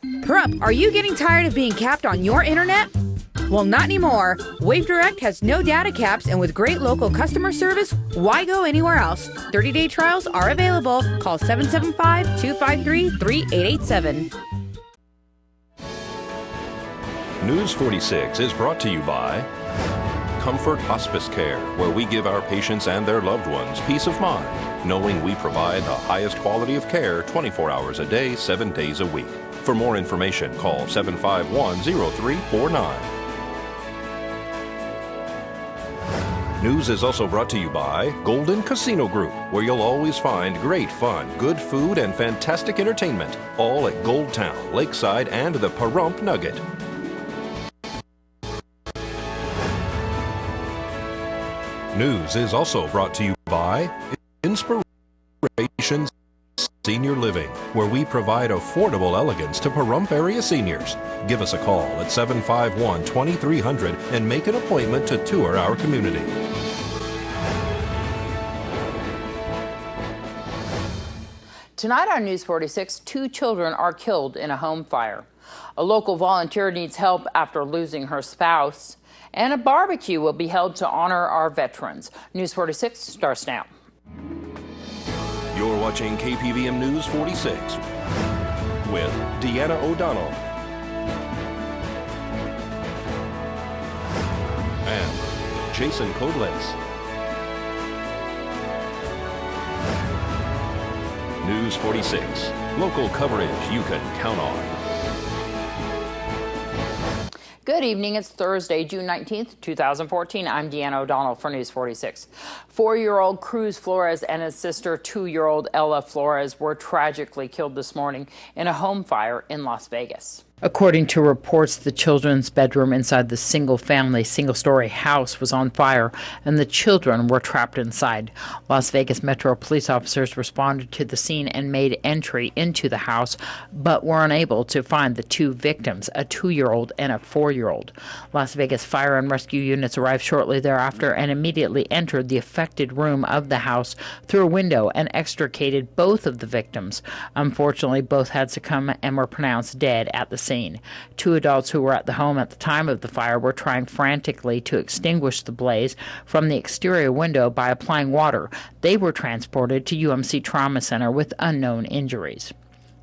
Perup, are you getting tired of being capped on your internet? Well, not anymore. Wave Direct has no data caps, and with great local customer service, why go anywhere else? 30-day trials are available. Call 775-253-3887. News 46 is brought to you by Comfort Hospice Care, where we give our patients and their loved ones peace of mind, knowing we provide the highest quality of care 24 hours a day, 7 days a week. For more information, call 751-0349. News is also brought to you by Golden Casino Group, where you'll always find great fun, good food, and fantastic entertainment, all at Gold Town, Lakeside, and the Pahrump Nugget. News is also brought to you by Inspiration Senior Living, where we provide affordable elegance to Pahrump area seniors. Give us a call at 751-2300 and make an appointment to tour our community. Tonight on News 46, 2 children are killed in a home fire. A local volunteer needs help after losing her spouse. And a barbecue will be held to honor our veterans. News 46 starts now. You're watching KPVM News 46 with Deanna O'Donnell and Jason Koblenz. News 46, local coverage you can count on. Good evening. It's Thursday, June 19th, 2014. I'm Deanna O'Donnell for News 46. 4-year-old Cruz Flores and his sister, 2-year-old Ella Flores, were tragically killed this morning in a home fire in Las Vegas. According to reports, the children's bedroom inside the single-story house was on fire, and the children were trapped inside. Las Vegas Metro police officers responded to the scene and made entry into the house, but were unable to find the 2 victims, a 2-year-old and a 4-year-old. Las Vegas fire and rescue units arrived shortly thereafter and immediately entered the affected room of the house through a window and extricated both of the victims. Unfortunately, both had succumbed and were pronounced dead at the scene. 2 adults who were at the home at the time of the fire were trying frantically to extinguish the blaze from the exterior window by applying water. They were transported to UMC Trauma Center with unknown injuries.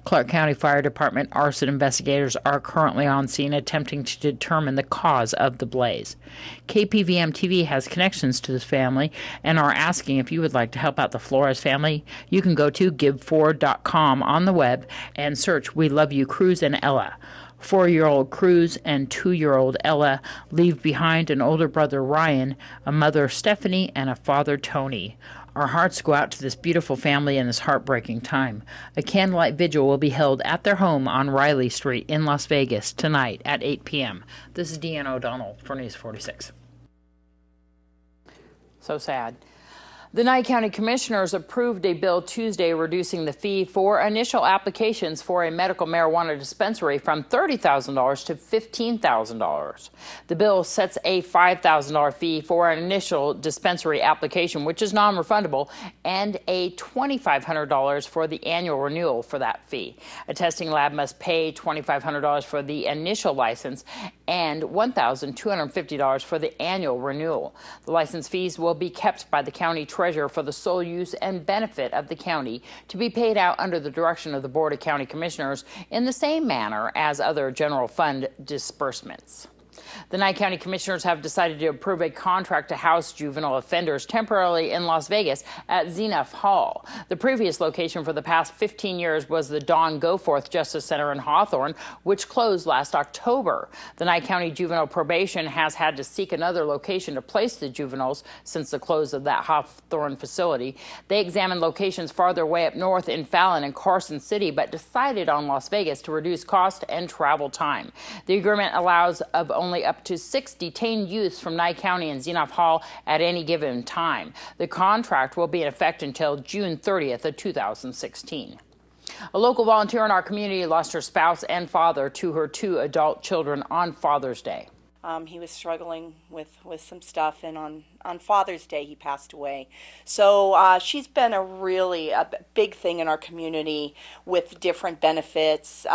Clark County Fire Department arson investigators are currently on scene attempting to determine the cause of the blaze. KPVM TV has connections to this family and are asking if you would like to help out the Flores family. You can go to giveforward.com on the web and search We Love You Cruz and Ella. 4-year-old Cruz and 2-year-old Ella leave behind an older brother Ryan, a mother Stephanie, and a father Tony. Our hearts go out to this beautiful family in this heartbreaking time. A candlelight vigil will be held at their home on Riley Street in Las Vegas tonight at 8 p.m. This is Deanna O'Donnell for News 46. So sad. The Nye County Commissioners approved a bill Tuesday reducing the fee for initial applications for a medical marijuana dispensary from $30,000 to $15,000. The bill sets a $5,000 fee for an initial dispensary application, which is non-refundable, and a $2,500 for the annual renewal for that fee. A testing lab must pay $2,500 for the initial license and $1,250 for the annual renewal. The license fees will be kept by the county treasurer for the sole use and benefit of the county, to be paid out under the direction of the Board of County Commissioners in the same manner as other general fund disbursements. The Nye County Commissioners have decided to approve a contract to house juvenile offenders temporarily in Las Vegas at Zenith Hall. The previous location for the past 15 years was the Dawn Goforth Justice Center in Hawthorne, which closed last October. The Nye County Juvenile Probation has had to seek another location to place the juveniles since the close of that Hawthorne facility. They examined locations farther away up north in Fallon and Carson City, but decided on Las Vegas to reduce cost and travel time. The agreement allows of only up to 6 detained youths from Nye County and Zenith Hall at any given time. The contract will be in effect until June 30th of 2016. A local volunteer in our community lost her spouse and father to her 2 adult children on Father's Day. He was struggling with some stuff, and on Father's Day he passed away. So she's been a big thing in our community with different benefits.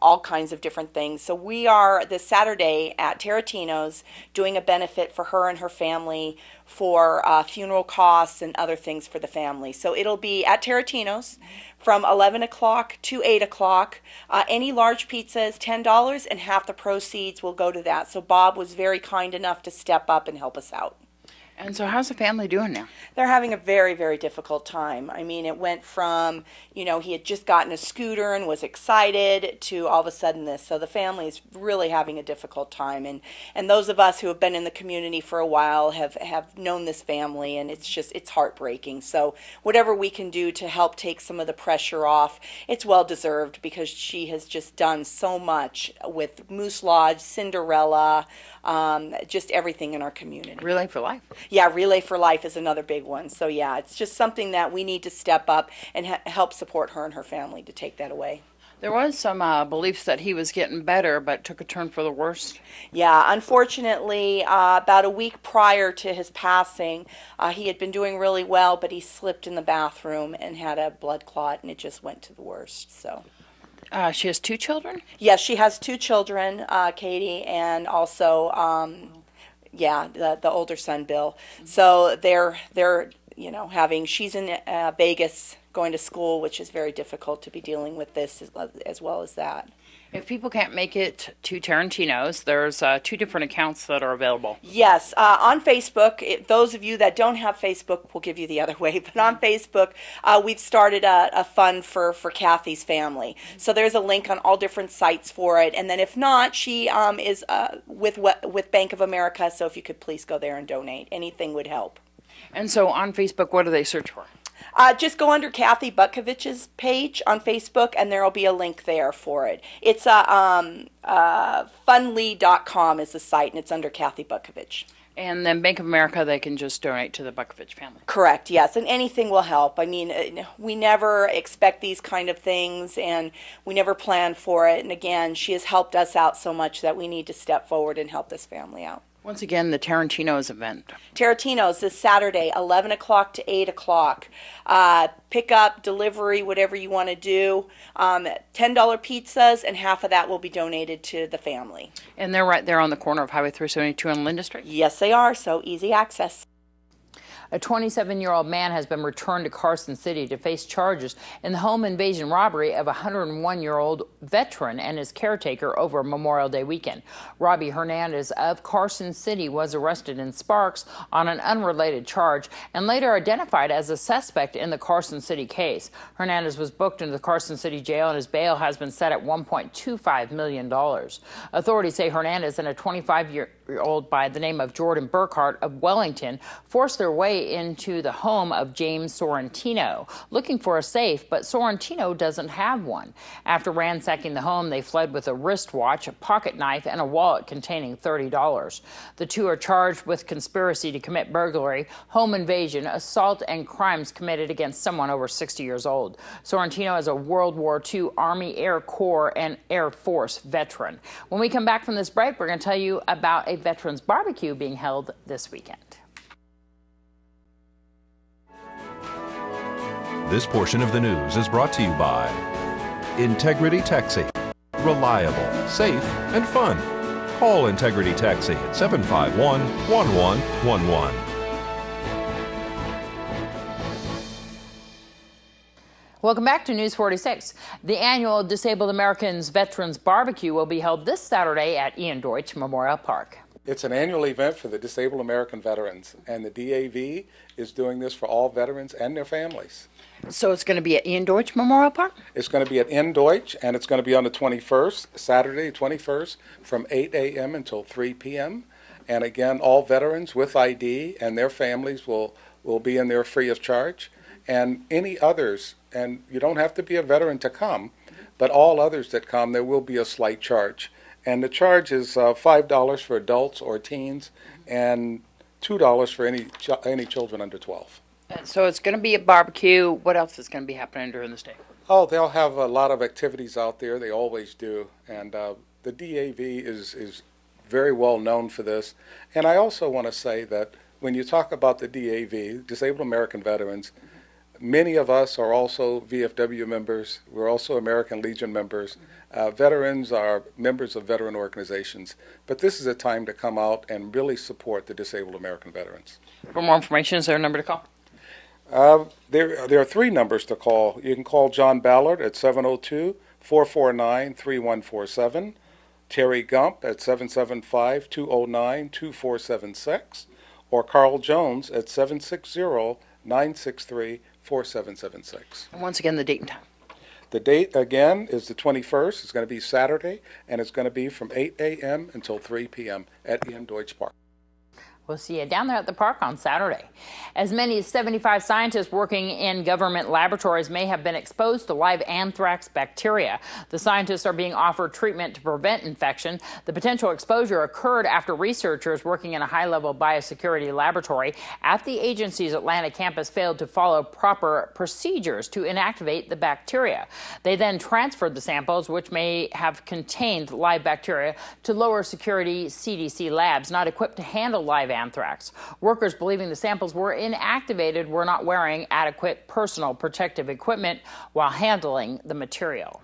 all kinds of different things. So we are this Saturday at Tarantino's doing a benefit for her and her family for funeral costs and other things for the family. So it'll be at Tarantino's from 11 o'clock to 8 o'clock. Any large pizza is $10, and half the proceeds will go to that. So Bob was very kind enough to step up and help us out. And so how's the family doing now? They're having a very, very difficult time. I mean, it went from, he had just gotten a scooter and was excited to all of a sudden this. So the family is really having a difficult time. And those of us who have been in the community for a while have known this family, and it's heartbreaking. So whatever we can do to help take some of the pressure off, it's well deserved, because she has just done so much with Moose Lodge, Cinderella, just everything in our community. Relay for Life. Yeah, Relay for Life is another big one. So yeah, it's just something that we need to step up and help support her and her family to take that away. There was some beliefs that he was getting better, but took a turn for the worst. Yeah, unfortunately, about a week prior to his passing, he had been doing really well, but he slipped in the bathroom and had a blood clot, and it just went to the worst. So. She has 2 children? Yes, she has 2 children, Katie, and also, the older son, Bill. So they're she's in Vegas going to school, which is very difficult to be dealing with this as well as that. If people can't make it to Tarantino's, there's 2 different accounts that are available. Yes, on Facebook. Those of you that don't have Facebook, we'll give you the other way. But on Facebook, we've started a fund for Kathy's family. So there's a link on all different sites for it. And then if not, she is with Bank of America. So if you could please go there and donate, anything would help. And so on Facebook, what do they search for? Just go under Kathy Butkovich's page on Facebook, and there will be a link there for it. It's fundly.com is the site, and it's under Kathy Butkovich. And then Bank of America, they can just donate to the Butkovich family. Correct, yes, and anything will help. I mean, we never expect these kind of things, and we never plan for it. And again, she has helped us out so much that we need to step forward and help this family out. Once again, the Tarantino's event. Tarantino's this Saturday, 11 o'clock to 8 o'clock. Pick up, delivery, whatever you want to do. $10 pizzas, and half of that will be donated to the family. And they're right there on the corner of Highway 372 and Linda Street? Yes, they are, so easy access. A 27-year-old man has been returned to Carson City to face charges in the home invasion robbery of a 101-year-old veteran and his caretaker over Memorial Day weekend. Robbie Hernandez of Carson City was arrested in Sparks on an unrelated charge and later identified as a suspect in the Carson City case. Hernandez was booked into the Carson City jail, and his bail has been set at $1.25 million. Authorities say Hernandez and a 25-year-old by the name of Jordan Burkhart of Wellington forced their way into the home of James Sorrentino, looking for a safe, but Sorrentino doesn't have one. After ransacking the home, they fled with a wristwatch, a pocket knife, and a wallet containing $30. The 2 are charged with conspiracy to commit burglary, home invasion, assault, and crimes committed against someone over 60 years old. Sorrentino is a World War II Army Air Corps and Air Force veteran. When we come back from this break, we're going to tell you about a veterans barbecue being held this weekend. This portion of the news is brought to you by Integrity Taxi. Reliable, safe, and fun. Call Integrity Taxi at 751-1111. Welcome back to News 46. The annual Disabled Americans Veterans Barbecue will be held this Saturday at Ian Deutsch Memorial Park. It's an annual event for the Disabled American Veterans, and the DAV is doing this for all veterans and their families. So it's going to be at Ian Deutsch Memorial Park? It's going to be at Ian Deutsch, and it's going to be on the 21st, Saturday, 21st, from 8 a.m. until 3 p.m. And again, all veterans with ID and their families will be in there free of charge. And any others, and you don't have to be a veteran to come, but all others that come, there will be a slight charge. And the charge is $5 for adults or teens, and $2 for any children under 12. So it's going to be a barbecue. What else is going to be happening during this day? Oh, they'll have a lot of activities out there. They always do. And the DAV is very well known for this. And I also want to say that when you talk about the DAV, Disabled American Veterans, Many of us are also VFW members. We're also American Legion members. Veterans are members of veteran organizations. But this is a time to come out and really support the disabled American veterans. For more information, is there a number to call? There are 3 numbers to call. You can call John Ballard at 702-449-3147, Terry Gump at 775-209-2476, or Carl Jones at 760-963-4776. And once again, the date and time. The date, again, is the 21st. It's going to be Saturday, and it's going to be from 8 a.m. until 3 p.m. at Ian Deutsch Park. We'll see you down there at the park on Saturday. As many as 75 scientists working in government laboratories may have been exposed to live anthrax bacteria. The scientists are being offered treatment to prevent infection. The potential exposure occurred after researchers working in a high-level biosecurity laboratory at the agency's Atlanta campus failed to follow proper procedures to inactivate the bacteria. They then transferred the samples, which may have contained live bacteria, to lower security CDC labs not equipped to handle live anthrax. Workers believing the samples were inactivated were not wearing adequate personal protective equipment while handling the material.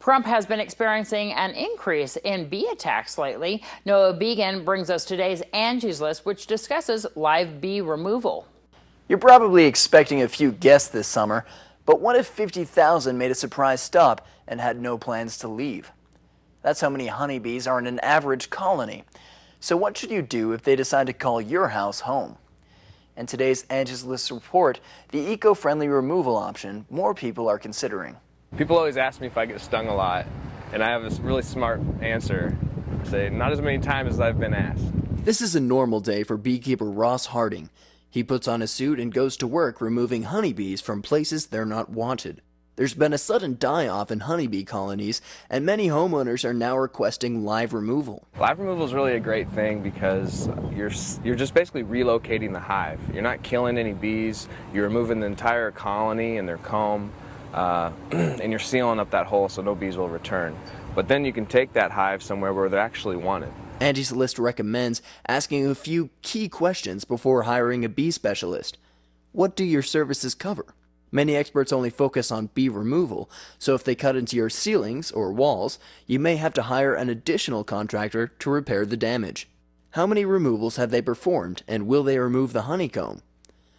Pahrump has been experiencing an increase in bee attacks lately. Noah Began brings us today's Angie's List, which discusses live bee removal. You're probably expecting a few guests this summer, but what if 50,000 made a surprise stop and had no plans to leave? That's how many honeybees are in an average colony. So what should you do if they decide to call your house home? In today's Angie's List report, the eco-friendly removal option more people are considering. People always ask me if I get stung a lot, and I have this really smart answer. Say, not as many times as I've been asked. This is a normal day for beekeeper Ross Harding. He puts on a suit and goes to work removing honeybees from places they're not wanted. There's been a sudden die-off in honeybee colonies, and many homeowners are now requesting live removal. Live removal is really a great thing because you're just basically relocating the hive. You're not killing any bees. You're removing the entire colony and their comb, and you're sealing up that hole so no bees will return. But then you can take that hive somewhere where they're actually wanted. Angie's List recommends asking a few key questions before hiring a bee specialist. What do your services cover? Many experts only focus on bee removal, so if they cut into your ceilings or walls, you may have to hire an additional contractor to repair the damage. How many removals have they performed, and will they remove the honeycomb?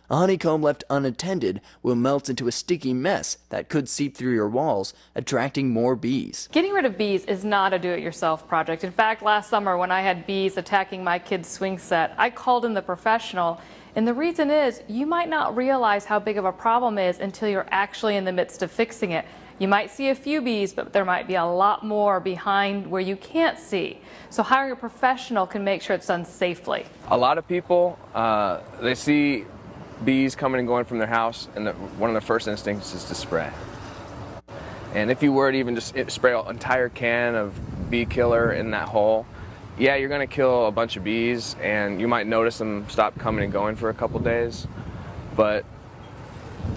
A honeycomb left unattended will melt into a sticky mess that could seep through your walls, attracting more bees. Getting rid of bees is not a do-it-yourself project. In fact, last summer when I had bees attacking my kid's swing set, I called in the professional. And the reason is, you might not realize how big of a problem it is until you're actually in the midst of fixing it. You might see a few bees, but there might be a lot more behind where you can't see. So hiring a professional can make sure it's done safely. A lot of people, they see bees coming and going from their house, and one of their first instincts is to spray. And if you were to even just spray an entire can of bee killer in that hole, yeah, you're going to kill a bunch of bees, and you might notice them stop coming and going for a couple days, but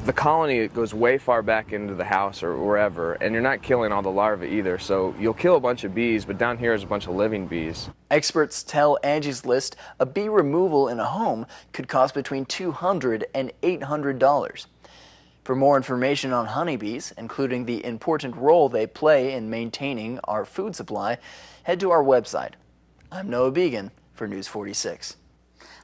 the colony goes way far back into the house or wherever, and you're not killing all the larvae either, so you'll kill a bunch of bees, but down here is a bunch of living bees. Experts tell Angie's List a bee removal in a home could cost between $200 and $800. For more information on honeybees, including the important role they play in maintaining our food supply, head to our website. I'm Noah Began for News 46.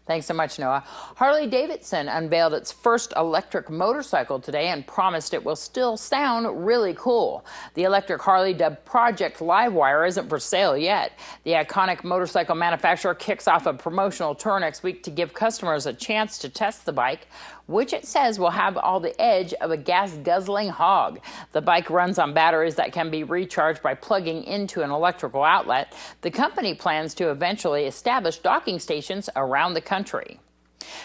Thanks so much, Noah. Harley-Davidson unveiled its first electric motorcycle today and promised it will still sound really cool. The electric Harley, dubbed Project Livewire, isn't for sale yet. The iconic motorcycle manufacturer kicks off a promotional tour next week to give customers a chance to test the bike, which it says will have all the edge of a gas-guzzling hog. The bike runs on batteries that can be recharged by plugging into an electrical outlet. The company plans to eventually establish docking stations around the country.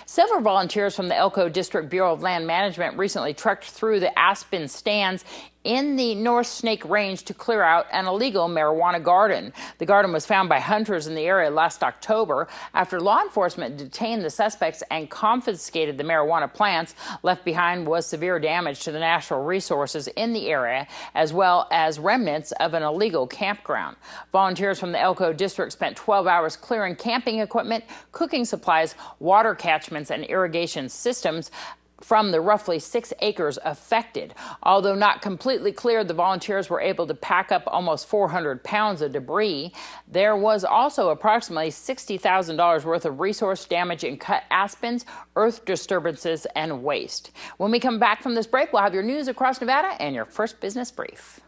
Several volunteers from the Elko District Bureau of Land Management recently trekked through the aspen stands in the North Snake Range to clear out an illegal marijuana garden. The garden was found by hunters in the area last October after law enforcement detained the suspects and confiscated the marijuana plants. Left behind was severe damage to the natural resources in the area, as well as remnants of an illegal campground. Volunteers from the Elko District spent 12 hours clearing camping equipment, cooking supplies, water catchments, and irrigation systems. from the roughly 6 acres affected. Although not completely cleared, the volunteers were able to pack up almost 400 pounds of debris. There was also approximately $60,000 worth of resource damage in cut aspens, earth disturbances, and waste. When we come back from this break, we'll have your news across Nevada and your first business brief.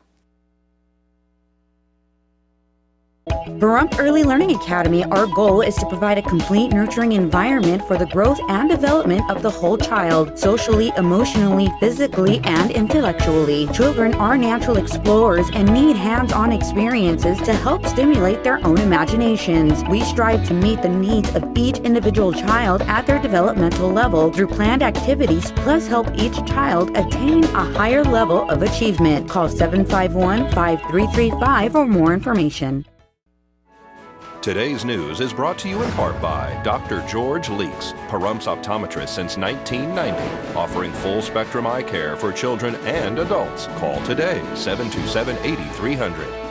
Pahrump Early Learning Academy, our goal is to provide a complete nurturing environment for the growth and development of the whole child, socially, emotionally, physically, and intellectually. Children are natural explorers and need hands-on experiences to help stimulate their own imaginations. We strive to meet the needs of each individual child at their developmental level through planned activities, plus help each child attain a higher level of achievement. Call 751-5335 for more information. Today's news is brought to you in part by Dr. George Leeks, Pahrump's optometrist since 1990, offering full-spectrum eye care for children and adults. Call today, 727-8300.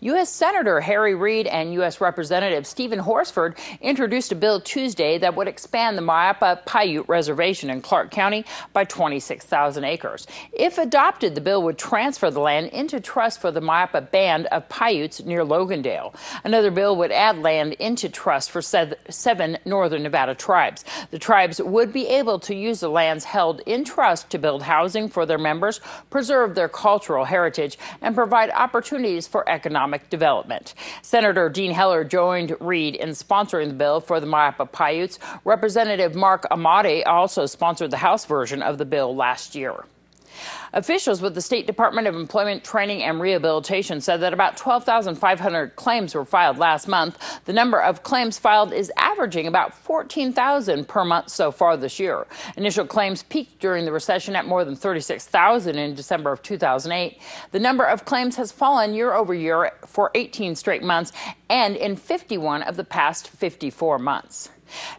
U.S. Senator Harry Reid and U.S. Representative Stephen Horsford introduced a bill Tuesday that would expand the Muyapa Paiute Reservation in Clark County by 26,000 acres. If adopted, the bill would transfer the land into trust for the Muyapa Band of Paiutes near Logandale. Another bill would add land into trust for 7 northern Nevada tribes. The tribes would be able to use the lands held in trust to build housing for their members, preserve their cultural heritage, and provide opportunities for economic development. Senator Dean Heller joined Reid in sponsoring the bill for the Muyapa Paiutes. Representative Mark Amati also sponsored the House version of the bill last year. Officials with the State Department of Employment, Training, and Rehabilitation said that about 12,500 claims were filed last month. The number of claims filed is averaging about 14,000 per month so far this year. Initial claims peaked during the recession at more than 36,000 in December of 2008. The number of claims has fallen year over year for 18 straight months and in 51 of the past 54 months.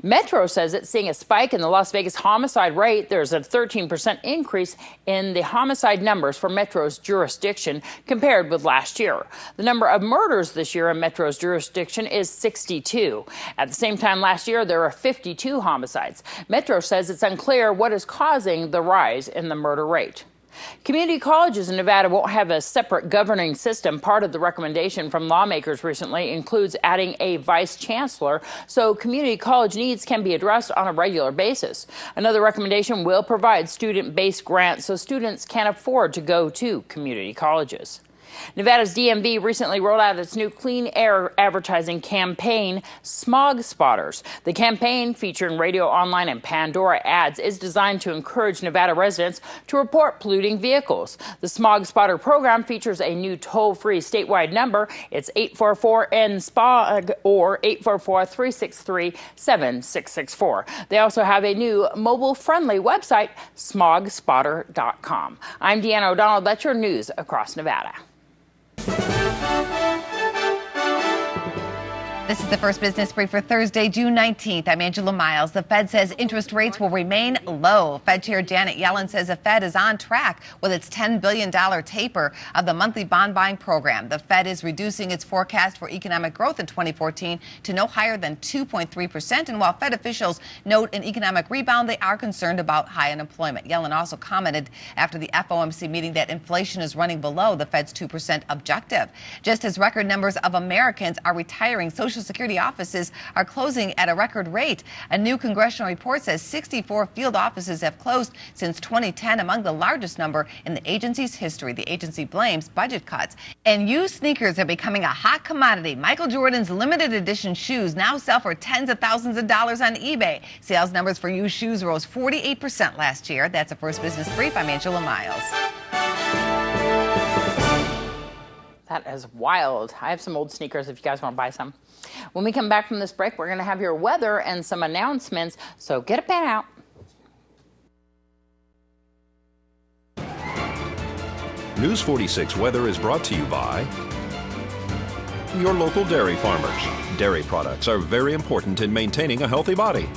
Metro says it's seeing a spike in the Las Vegas homicide rate. There's a 13% increase in the homicide numbers for Metro's jurisdiction compared with last year. The number of murders this year in Metro's jurisdiction is 62. At the same time last year, there were 52 homicides. Metro says it's unclear what is causing the rise in the murder rate. Community colleges in Nevada won't have a separate governing system. Part of the recommendation from lawmakers recently includes adding a vice chancellor so community college needs can be addressed on a regular basis. Another recommendation will provide student-based grants so students can afford to go to community colleges. Nevada's DMV recently rolled out its new clean air advertising campaign, Smog Spotters. The campaign, featuring radio, online, and Pandora ads, is designed to encourage Nevada residents to report polluting vehicles. The Smog Spotter program features a new toll-free statewide number. It's 844-N-SPOG or 844-363-7664. They also have a new mobile-friendly website, smogspotter.com. I'm Deanna O'Donnell. That's your news across Nevada. This is the first business brief for Thursday, June 19th. I'm Angela Miles. The Fed says interest rates will remain low. Fed Chair Janet Yellen says the Fed is on track with its $10 billion taper of the monthly bond buying program. The Fed is reducing its forecast for economic growth in 2014 to no higher than 2.3%. And while Fed officials note an economic rebound, they are concerned about high unemployment. Yellen also commented after the FOMC meeting that inflation is running below the Fed's 2% objective. Just as record numbers of Americans are retiring, Social Security offices are closing at a record rate. A new congressional report says 64 field offices have closed since 2010, among the largest number in the agency's history. The agency blames budget cuts. And used sneakers are becoming a hot commodity. Michael Jordan's limited edition shoes now sell for tens of thousands of dollars on eBay. Sales numbers for used shoes rose 48% last year. That's a First Business Brief. I'm Angela Miles. That is wild. I have some old sneakers if you guys want to buy some. When we come back from this break, we're going to have your weather and some announcements, so get a pen out. News 46 weather is brought to you by your local dairy farmers. Dairy products are very important in maintaining a healthy body.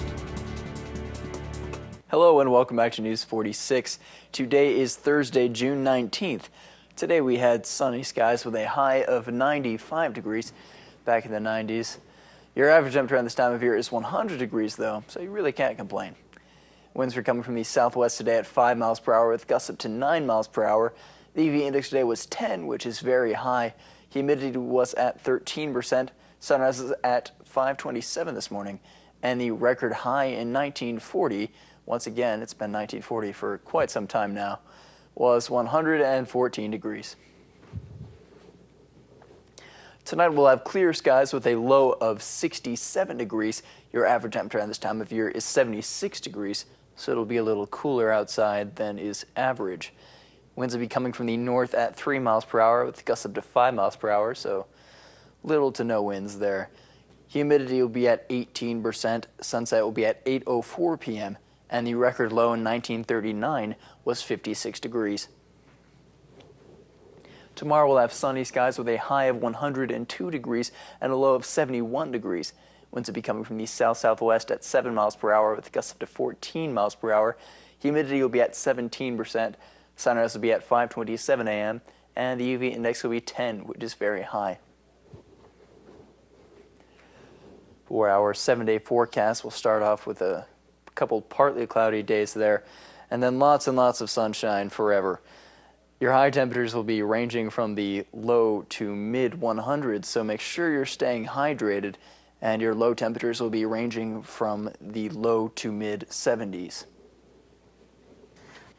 Hello and welcome back to News 46. Today is Thursday, June 19th. Today we had sunny skies with a high of 95 degrees. Back in the 90s. Your average temperature at this time of year is 100 degrees, though, so you really can't complain. Winds are coming from the southwest today at 5 miles per hour with gusts up to 9 miles per hour. The UV index today was 10, which is very high. Humidity was at 13%. Sunrise is at 5:27 this morning. And the record high in 1940, once again, it's been 1940 for quite some time now, was 114 degrees. Tonight we'll have clear skies with a low of 67 degrees. Your average temperature at this time of year is 76 degrees, so it'll be a little cooler outside than is average. Winds will be coming from the north at 3 miles per hour with gusts up to 5 miles per hour, so little to no winds there. Humidity will be at 18%. Sunset will be at 8:04 p.m. and the record low in 1939 was 56 degrees. Tomorrow we'll have sunny skies with a high of 102 degrees and a low of 71 degrees. Winds will be coming from the south-southwest at 7 miles per hour with gusts up to 14 miles per hour. Humidity will be at 17%. Sunrise will be at 5:27 a.m. and the UV index will be 10, which is very high. For our 7-day forecast, we'll start off with a couple partly cloudy days there, and then lots and lots of sunshine forever. Your high temperatures will be ranging from the low to mid 100s, so make sure you're staying hydrated, and your low temperatures will be ranging from the low to mid 70s.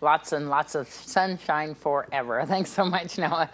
Lots and lots of sunshine forever. Thanks so much, Noah.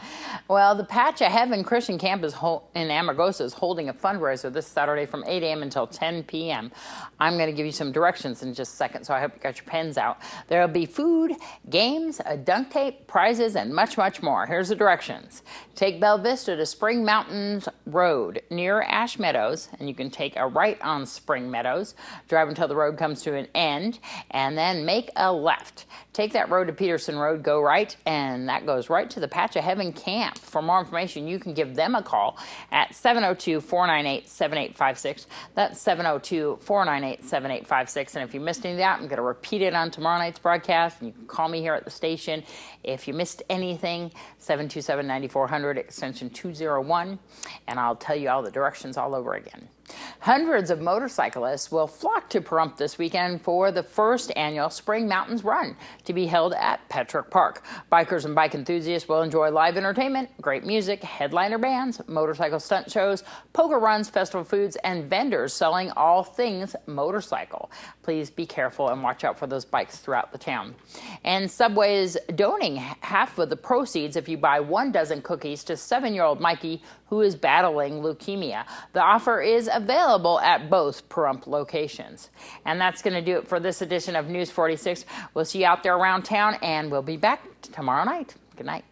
Well, the Patch of Heaven Christian Camp in Amargosa is holding a fundraiser this Saturday from 8 a.m. until 10 p.m. I'm going to give you some directions in just a second, so I hope you got your pens out. There will be food, games, a dunk tape, prizes, and much, much more. Here's the directions. Take Bella Vista to Spring Mountains Road near Ash Meadows, and you can take a right on Spring Meadows. Drive until the road comes to an end, and then make a left. Take that road to Peterson Road, go right, and that goes right to the Patch of Heaven Camp. For more information, you can give them a call at 702-498-7856. That's 702-498-7856. And if you missed any of that, I'm going to repeat it on tomorrow night's broadcast. And you can call me here at the station. If you missed anything, 727-9400, extension 201, and I'll tell you all the directions all over again. Hundreds of motorcyclists will flock to Pahrump this weekend for the first annual Spring Mountains Run to be held at Petrick Park. Bikers and bike enthusiasts will enjoy live entertainment, great music, headliner bands, motorcycle stunt shows, poker runs, festival foods, and vendors selling all things motorcycle. Please be careful and watch out for those bikes throughout the town. And Subway is donating half of the proceeds if you buy 1 dozen cookies to 7-year-old Mikey, who is battling leukemia. The offer is available at both Pahrump locations. And that's going to do it for this edition of News 46. We'll see you out there around town, and we'll be back tomorrow night. Good night.